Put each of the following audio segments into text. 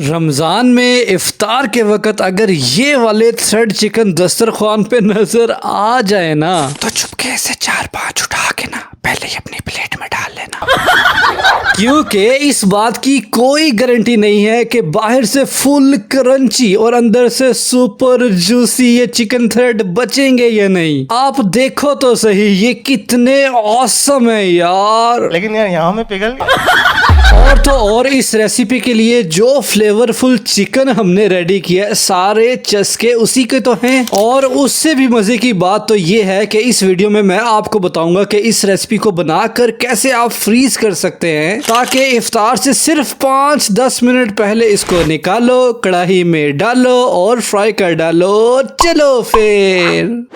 रमज़ान में इफ्तार के वक़्त अगर ये वाले थ्रेड चिकन दस्तरखान पे नज़र आ जाए ना तो चुपके से 4-5 उठा के ना पहले ही अपनी प्लेट में डाल लेना। क्योंकि इस बात की कोई गारंटी नहीं है कि बाहर से फुल क्रंची और अंदर से सुपर जूसी ये चिकन थ्रेड बचेंगे या नहीं। आप देखो तो सही ये कितने ऑसम है यार। लेकिन यार यहाँ में पिघल और तो और इस रेसिपी के लिए जो फ्लेवरफुल चिकन हमने रेडी किया है सारे चस्के उसी के तो हैं। और उससे भी मजे की बात तो ये है कि इस वीडियो में मैं आपको बताऊंगा कि इस रेसिपी को बनाकर कैसे आप फ्रीज कर सकते हैं ताकि इफ्तार से सिर्फ 5-10 मिनट पहले इसको निकालो, कढ़ाई में डालो और फ्राई कर डालो। चलो फिर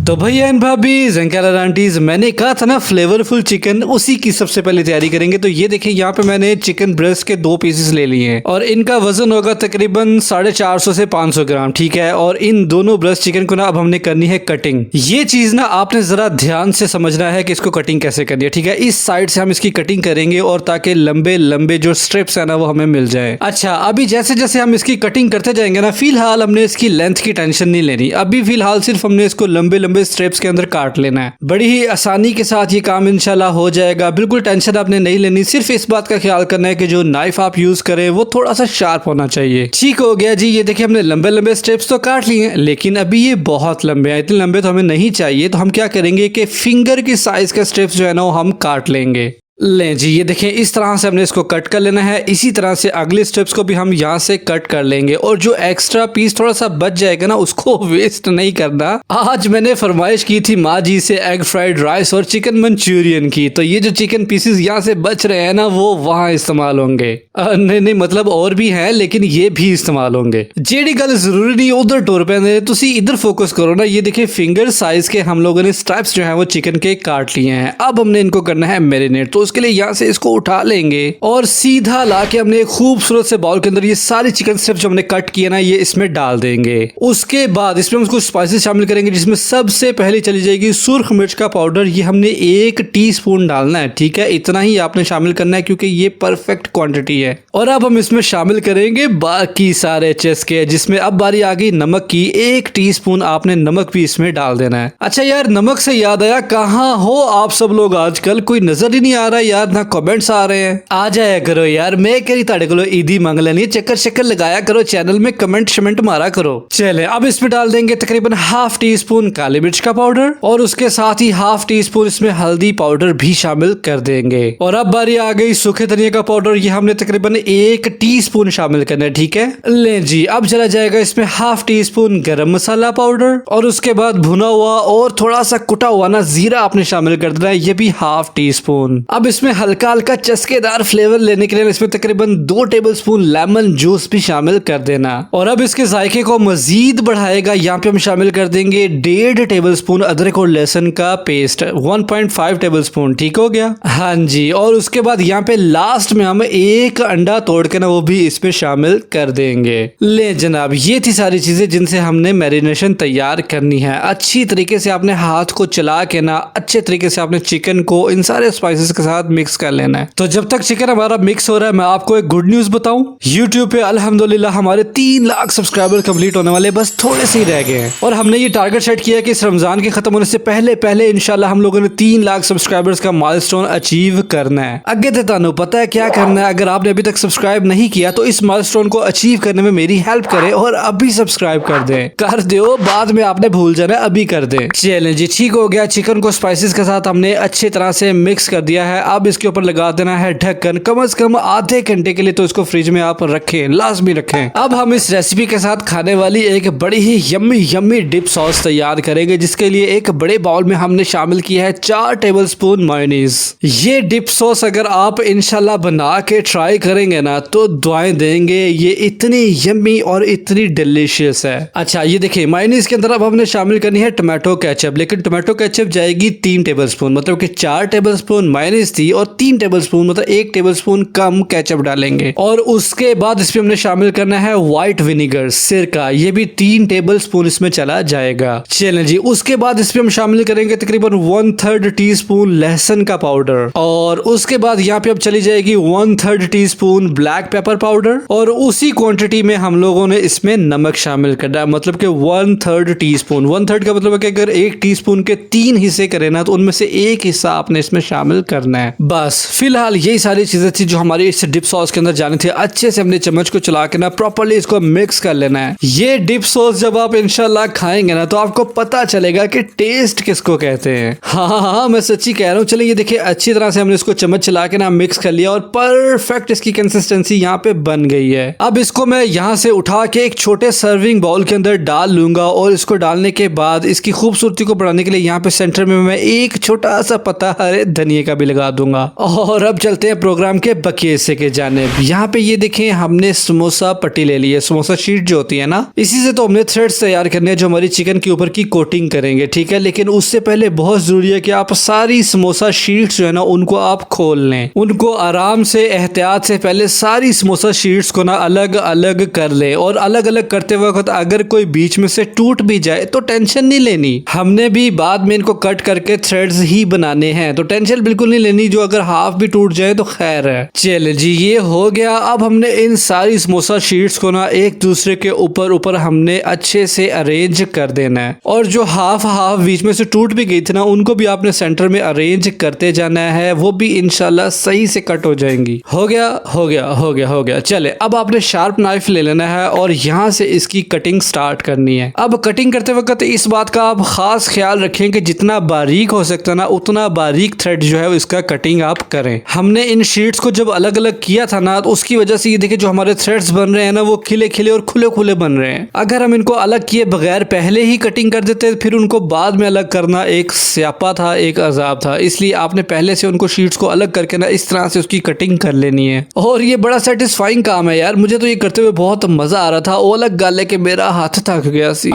तो भैया एंड भाभी जंकार आंटीज, मैंने कहा था ना फ्लेवरफुल चिकन, उसी की सबसे पहले तैयारी करेंगे। तो ये देखिए यहाँ पे मैंने चिकन ब्रेस्ट के 2 पीसेस ले लिए हैं और इनका वजन होगा तकरीबन 450 से 500 ग्राम, ठीक है। और इन दोनों ब्रेस्ट चिकन को ना अब हमने करनी है कटिंग। ये चीज ना आपने जरा ध्यान से समझना है कि इसको कटिंग कैसे करनी है, ठीक है। इस साइड से हम इसकी कटिंग करेंगे और ताकि लंबे लंबे जो स्ट्रिप्स है ना वो हमें मिल जाए। अच्छा, अभी जैसे जैसे हम इसकी कटिंग करते जाएंगे ना, फिलहाल हमने इसकी लेंथ की टेंशन नहीं लेनी। अभी फिलहाल सिर्फ हमने इसको लंबे लंबे स्ट्रिप्स के अंदर काट लेना है। बड़ी ही आसानी के साथ ये काम इंशाल्लाह हो जाएगा। बिल्कुल टेंशन आपने नहीं लेनी, सिर्फ इस बात का ख्याल करना है कि जो नाइफ आप यूज करें वो थोड़ा सा शार्प होना चाहिए। ठीक हो गया जी। ये देखिए हमने लंबे लंबे स्ट्रिप्स तो काट लिए हैं, लेकिन अभी ये बहुत लंबे हैं। इतने लंबे तो हमें नहीं चाहिए। तो हम क्या करेंगे कि फिंगर की साइज का स्ट्रिप्स जो है ना वो हम काट लेंगे। लें जी, ये देखें इस तरह से हमने इसको कट कर लेना है। इसी तरह से अगले स्टेप्स को भी हम यहाँ से कट कर लेंगे और जो एक्स्ट्रा पीस थोड़ा सा बच जाएगा ना उसको वेस्ट नहीं करना। आज मैंने फरमाइश की थी माँ जी से एग फ्राइड राइस और चिकन मंचूरियन की, तो ये जो चिकन पीसेस यहाँ से बच रहे हैं ना वो वहाँ इस्तेमाल होंगे। नहीं मतलब और भी हैं लेकिन ये भी इस्तेमाल होंगे। जेडी गल जरूरी नहीं उधर टोर पे, तुसी इधर फोकस करो ना। ये देखिए फिंगर साइज के हम लोगों ने स्ट्राइप्स जो है वो चिकन के काट लिए हैं। अब हमने इनको करना है मैरिनेट। तो उसके लिए यहाँ से इसको उठा लेंगे और सीधा लाके हमने एक खूबसूरत से बाउल के अंदर ये सारी चिकन स्ट्रिप्स जो हमने कट किए ना ये इसमें डाल देंगे। उसके बाद इसमें हम कुछ स्पाइसेस शामिल करेंगे, जिसमें सबसे पहले चली जाएगी सुर्ख मिर्च का पाउडर। ये हमने 1 टीस्पून डालना है, ठीक है। इतना ही आपने शामिल करना है क्योंकि ये परफेक्ट क्वांटिटी है। और अब हम इसमें शामिल करेंगे बाकी सारे चस्के, जिसमें अब बारी आ गई नमक की। 1 टीस्पून आपने नमक भी इसमें डाल देना है। अच्छा यार, नमक से याद आया, कहाँ हो आप सब लोग आजकल? कोई नजर ही नहीं आ रहा यार, ना कमेंट्स आ रहे हैं। आ जाया करो यार, मैं कह रही ताड़े को ईदी मंग लेनी, चक्कर शक्कर लगाया करो चैनल में, कमेंट शमेंट मारा करो। चले अब इसमें डाल देंगे तकरीबन 1/2 टीस्पून काली मिर्च का पाउडर और उसके साथ ही 1/2 टीस्पून इसमें हल्दी पाउडर भी शामिल कर देंगे। और अब बारी आ गई सूखे धनिया का पाउडर। ये हमने तकरीबन 1 टीस्पून शामिल करना है, ठीक है। ले जी, अब चला जाएगा इसमें 1/2 टीस्पून गरम मसाला पाउडर और उसके बाद भुना हुआ और थोड़ा सा कुटा हुआ ना जीरा आपने शामिल कर देना है, ये भी 1/2 टीस्पून। अब इसमें हल्का हल्का चस्केदार फ्लेवर लेने के लिए इसमें तकरीबन 2 टेबलस्पून लेमन जूस भी शामिल कर देना। और अब इसके जायके को मजीद बढ़ाएगा, यहाँ पे हम शामिल कर देंगे 1.5 टेबलस्पून अदरक और लहसुन का पेस्ट, 1.5 टेबलस्पून, ठीक हो गया। हाँ जी, और उसके बाद यहाँ पे लास्ट में हम 1 अंडा तोड़ के ना वो भी इसमें शामिल कर देंगे। ले जनाब, ये थी सारी चीजें जिनसे हमने मैरिनेशन तैयार करनी है। अच्छी तरीके से आपने हाथ को चला के ना अच्छे तरीके से आपने चिकन को इन सारे स्पाइसेस के साथ मिक्स कर लेना है। तो जब तक चिकन हमारा मिक्स हो रहा है मैं आपको एक गुड न्यूज बताऊं। YouTube पे अल्हम्दुलिल्लाह हमारे 3 लाख सब्सक्राइबर कंप्लीट होने वाले, बस थोड़े से ही रह गए हैं। और हमने ये टारगेट सेट किया कि इस रमजान के खत्म होने से पहले पहले इंशाल्लाह हम लोगों ने 3 लाख सब्सक्राइबर्स का माइलस्टोन अचीव करना है। अगे तो तानू पता है क्या करना है। अगर आपने अभी तक सब्सक्राइब नहीं किया तो इस माइलस्टोन को अचीव करने में मेरी हेल्प करें और अभी सब्सक्राइब कर दें। कर दो, बाद में आपने भूल जाना, अभी कर दें। चलें जी, ठीक हो गया। चिकन को स्पाइसेस के साथ हमने अच्छी तरह से मिक्स कर दिया है। अब इसके ऊपर लगा देना है ढक्कन। कम से कम आधे घंटे के लिए तो इसको फ्रिज में आप रखें, लाजमी रखें। अब हम इस रेसिपी के साथ खाने वाली एक बड़ी ही यम्मी डिप सॉस तैयार करेंगे, जिसके लिए एक बड़े बाउल में हमने शामिल किया है 4 टेबलस्पून मायोनीज। ये डिप सॉस अगर आप इंशाल्लाह बना के ट्राई करेंगे ना तो दुआएं देंगे, ये इतनी यम्मी और इतनी डिलीशियस है। अच्छा, ये देखिए मायोनीज के अंदर अब हमने शामिल करनी है टमाटो केचप, लेकिन टमाटो केचप जाएगी 3 टेबलस्पून, मतलब कि 4 टेबलस्पून मायोनीज जबरदस्ती और 3 टेबलस्पून मतलब 1 टेबलस्पून कम केचप डालेंगे और उसके बाद इसमें हमने शामिल करना है व्हाइट विनेगर सिरका, ये भी 3 टेबलस्पून इसमें चला जाएगा। चलें जी, उसके बाद इसमें हम शामिल करेंगे तकरीबन 1/3 टीस्पून लहसुन का पाउडर और उसके बाद यहाँ पे अब चली जाएगी 1/3 टीस्पून ब्लैक पेपर पाउडर और उसी क्वांटिटी में हम लोगों ने इसमें नमक शामिल करना है, मतलब कि 1/3 टीस्पून। 1/3 का मतलब है कि अगर 1 टीस्पून के 3 हिस्से करें ना तो उनमें से 1 हिस्सा आपने इसमें शामिल करना है। बस फिलहाल यही सारी चीजें थी जो हमारी इस डिप सॉस के अंदर जानी थी। अच्छे से हमने चम्मच को चला के ना प्रॉपर्ली इसको मिक्स कर लेना है। ये डिप सॉस जब आप इंशाल्लाह खाएंगे ना तो आपको पता चलेगा कि टेस्ट किसको कहते हैं। हाँ, मैं सच्ची कह रहा हूँ। चलिए ये देखिए, अच्छी तरह से हमने इसको चम्मच चला के ना मिक्स कर लिया और परफेक्ट इसकी कंसिस्टेंसी यहाँ पे बन गई है। अब इसको मैं यहाँ से उठा के एक छोटे सर्विंग बाउल के अंदर डाल लूंगा और इसको डालने के बाद इसकी खूबसूरती को बढ़ाने के लिए यहाँ पे सेंटर में मैं एक छोटा सा पत्ता हरे धनिए का भी लगा दूंगा। और अब चलते हैं प्रोग्राम के बाकी हिस्से के जानिब। यहाँ पे ये देखें, हमने समोसा पट्टी ले ली है, समोसा शीट जो होती है ना, इसी से तो हमने थ्रेड्स तैयार करने हैं जो हमारी चिकन के ऊपर की कोटिंग करेंगे, ठीक है। लेकिन उससे पहले बहुत जरूरी है कि आप सारी समोसा शीट्स जो है ना उनको आप खोल लें, उनको आराम से एहतियात से पहले सारी समोसा शीट्स को ना अलग अलग कर ले। और अलग अलग करते वक्त अगर कोई बीच में से टूट भी जाए तो टेंशन नहीं लेनी, हमने भी बाद में इनको कट करके थ्रेड्स ही बनाने हैं, तो टेंशन बिल्कुल नहीं लेनी। जो अगर हाफ भी टूट जाए तो खैर है। चले जी, ये हो गया। अब हमने इन सारी समोसा शीट्स को ना एक दूसरे के ऊपर ऊपर हमने अच्छे से अरेंज कर देना है और जो हाफ बीच में से टूट भी गई थी ना उनको भी आपने सेंटर में अरेंज करते जाना है, वो भी इंशाल्लाह सही से कट हो जाएंगी। हो गया हो गया हो गया हो गया। चले, अब आपने शार्प नाइफ ले लेना है और यहाँ से इसकी कटिंग स्टार्ट करनी है। अब कटिंग करते वक्त इस बात का आप खास ख्याल रखें कि जितना बारीक हो सकता है ना उतना बारीक थ्रेड जो है इसका कटिंग आप करें। हमने इन शीट्स को जब अलग अलग किया था ना तो उसकी वजह से ये देखिए जो हमारे थ्रेड्स बन रहे हैं ना वो खिले खिले और खुले खुले बन रहे हैं। अगर हम इनको अलग किए बगैर पहले ही कटिंग कर देते फिर उनको बाद में अलग करना एक स्यापा था, एक अजाब था। इसलिए आपने पहले से उनको शीट्स को अलग करके ना इस तरह से उसकी कटिंग कर लेनी है और ये बड़ा सेटिस्फाइंग काम है यार। मुझे तो ये करते हुए बहुत मजा आ रहा था। वो अलग गाले के मेरा हाथ थक गया सी।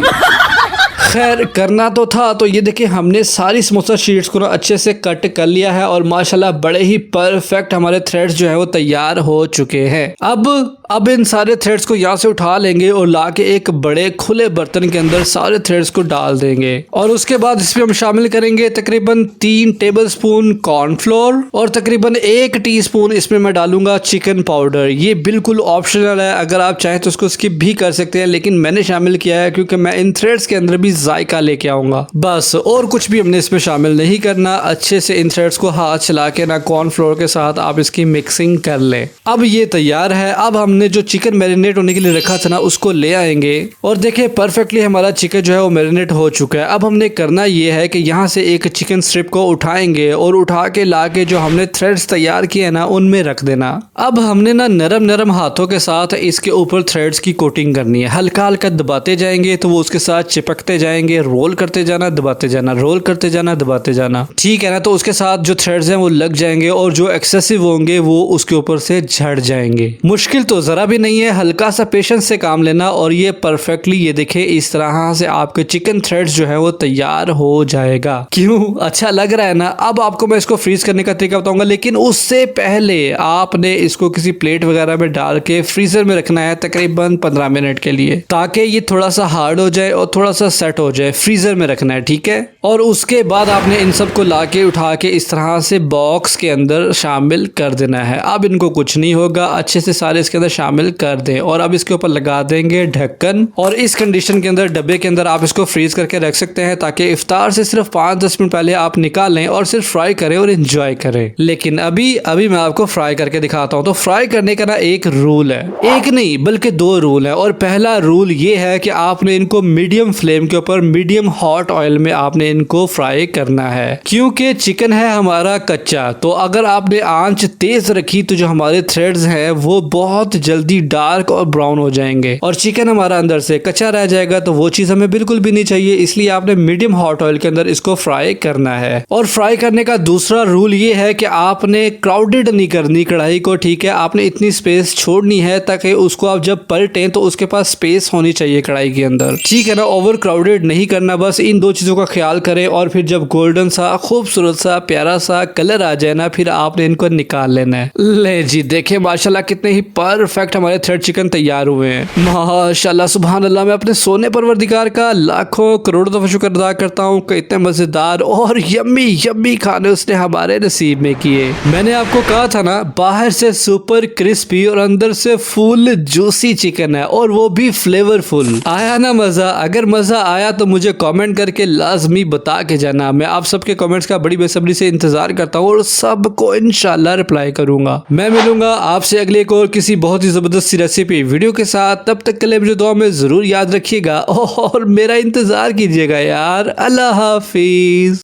खैर करना तो था। तो ये देखिए हमने सारी समोसा शीट्स को ना अच्छे से कट कर लिया है और माशाल्लाह बड़े ही परफेक्ट हमारे थ्रेड्स जो है वो तैयार हो चुके हैं। अब इन सारे थ्रेड्स को यहाँ से उठा लेंगे और लाके एक बड़े खुले बर्तन के अंदर सारे थ्रेड्स को डाल देंगे और उसके बाद इसमें हम शामिल करेंगे तकरीबन 3 टेबलस्पून कॉर्नफ्लोर और तकरीबन 1 टीस्पून इसमें मैं डालूंगा चिकन पाउडर। ये बिल्कुल ऑप्शनल है, अगर आप चाहें तो उसको स्किप भी कर सकते हैं, लेकिन मैंने शामिल किया है क्योंकि मैं इन थ्रेड्स के अंदर भी जायका लेके आऊंगा। बस और कुछ भी हमने इसमें शामिल नहीं करना। अच्छे से इन थ्रेड्स को हाथ चला के ना कॉर्नफ्लोर के साथ आप इसकी मिक्सिंग कर लें। अब ये तैयार है। अब हमने जो चिकन मैरिनेट होने के लिए रखा था ना उसको ले आएंगे और देखिए परफेक्टली हमारा चिकन जो है वो मैरिनेट हो चुका है। अब हमने करना ये है कि यहाँ से एक चिकन स्ट्रिप को उठाएंगे और उठा के ला के जो हमने थ्रेड्स तैयार किए ना उनमें रख देना। अब हमने ना नरम नरम हाथों के साथ इसके ऊपर थ्रेड्स की कोटिंग करनी है। हल्का हल्का दबाते जाएंगे तो वो उसके साथ चिपकते जाएंगे। रोल करते जाना, दबाते जाना, रोल करते जाना, दबाते जाना, ठीक है ना। तो उसके साथ जो थ्रेड्स हैं वो लग जाएंगे और जो एक्सेसिव होंगे वो उसके ऊपर से झड़ जाएंगे। मुश्किल तो जरा भी नहीं है, हल्का सा पेशेंस से काम लेना और ये परफेक्टली ये देखे इस तरह से आपके चिकन थ्रेड्स जो है वो तैयार हो जाएगा। क्यों, अच्छा लग रहा है ना। अब आपको मैं इसको फ्रीज करने का तरीका बताऊंगा, लेकिन उससे पहले आपने इसको किसी प्लेट वगैरह में डाल के फ्रीजर में रखना है तकरीबन 15 मिनट के लिए, ताकि ये थोड़ा सा हार्ड हो जाए और थोड़ा सा सेट हो जाए। फ्रीजर में रखना है, ठीक है। और उसके बाद आपने इन सबको लाके उठा के इस तरह से बॉक्स के अंदर शामिल कर देना है। अब इनको कुछ नहीं होगा, अच्छे से सारे इसके अंदर शामिल कर दें और अब इसके ऊपर लगा देंगे ढक्कन। और इस कंडीशन के अंदर डब्बे के अंदर आप इसको फ्रीज करके रख सकते हैं ताकि इफ्तार से सिर्फ 5-10 मिनट पहले आप निकालें और सिर्फ फ्राई करें और एंजॉय करें। लेकिन अभी मैं आपको फ्राई करके दिखाता हूं। तो फ्राई करने का ना एक रूल है, एक नहीं बल्कि 2 रूल है। और पहला रूल ये है कि आपने इनको मीडियम फ्लेम के ऊपर मीडियम हॉट ऑयल में आपने इनको फ्राई करना है, क्योंकि चिकन है हमारा कच्चा। तो अगर आपने आंच तेज रखी तो जो हमारे थ्रेड्स हैं वो बहुत जल्दी डार्क और ब्राउन हो जाएंगे और चिकन हमारा अंदर से कच्चा रह जाएगा, तो वो चीज हमें बिल्कुल भी नहीं चाहिए। इसलिए आपने मीडियम हॉट ऑयल के अंदर इसको फ्राई करना है। और फ्राई करने का दूसरा रूल ये है कि आपने क्राउडेड नहीं करनी कढ़ाई को, ठीक है। आपने इतनी स्पेस छोड़नी है ताकि उसको आप जब पलटें तो उसके पास स्पेस होनी चाहिए कढ़ाई के अंदर, ठीक है ना। ओवर क्राउडेड नहीं करना, बस इन दो चीजों का ख्याल करें। और फिर जब गोल्डन सा खूबसूरत सा प्यारा सा कलर आ जाए ना, फिर आपने इनको निकाल लेना है। ले जी देखिए माशाल्लाह कितने ही परफेक्ट हमारे थ्रेड चिकन तैयार हुए हैं। माशाल्लाह सुभान अल्लाह। मैं अपने सोने परवरदिगार का लाखों करोड़ों दफा शुक्र अदा करता हूँ कि इतने मजेदार और यम्मी यम्मी खाने उसने हमारे नसीब में किए। मैंने आपको कहा था ना, बाहर से सुपर क्रिस्पी और अंदर से फुल जूसी चिकन है, और वो भी फ्लेवरफुल। आया ना मजा? अगर मजा आया तो मुझे कमेंट करके लाजमी बता के जाना। मैं आप सबके कमेंट्स का बड़ी बेसब्री से इंतजार करता हूँ और सबको इंशाल्लाह रिप्लाई करूंगा। मैं मिलूंगा आपसे अगले एक और किसी बहुत ही जबरदस्त सी रेसिपी वीडियो के साथ। तब तक के लिए मुझे दुआ में जरूर याद रखिएगा और मेरा इंतजार कीजिएगा यार। अल्लाह हाफिज।